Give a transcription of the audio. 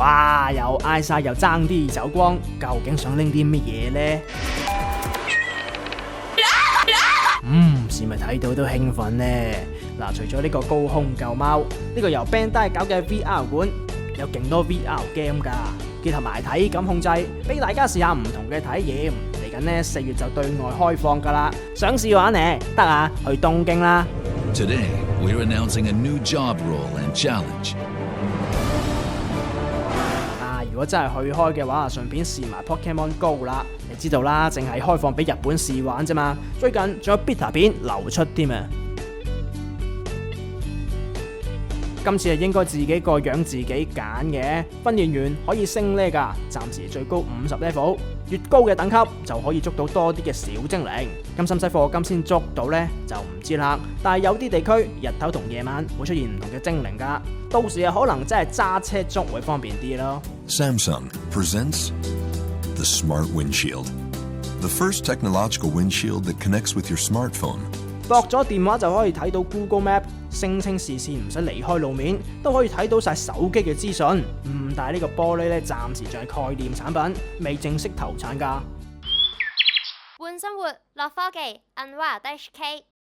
哇！又嗌晒又爭啲走光，究竟想拎啲乜嘢呢？是咪睇到都興奮呢？嗱，除咗呢個高空救貓，呢個由 Bandai 搞嘅 VR 館有勁多 VR game 㗎，結合埋體感控制，俾大家試下唔同嘅體驗。嚟緊呢4月就對外開放㗎啦，想試玩呢？得啊，去東京啦！ Today, we're announcing a new job role and challenge. 如果真係去開嘅話，順便試埋 Pokemon Go 啦。你知道啦，淨係開放俾日本試玩啫嘛。最近仲有 beta 片流出添啊！今次係應該自己個樣自己揀嘅，訓練員可以升呢㗎，暫時最高50 level，越高嘅等級就可以捉到多啲嘅小精靈。咁使唔使課金先捉到呢？就唔知啦。但係有啲地區日頭同夜晚會出現唔同嘅精靈㗎，到時可能真係揸車捉會方便啲咯。Samsung presents the Smart Windshield, the first technological windshield that connects with your smartphone. 駁咗電話就可以睇到 Google Map， 聲稱視線唔使離開路面，都可以睇到晒手機嘅資訊。但係呢個玻璃咧，暫時仲係概念產品，未正式投產㗎。換生活，樂科技，Unwired HK。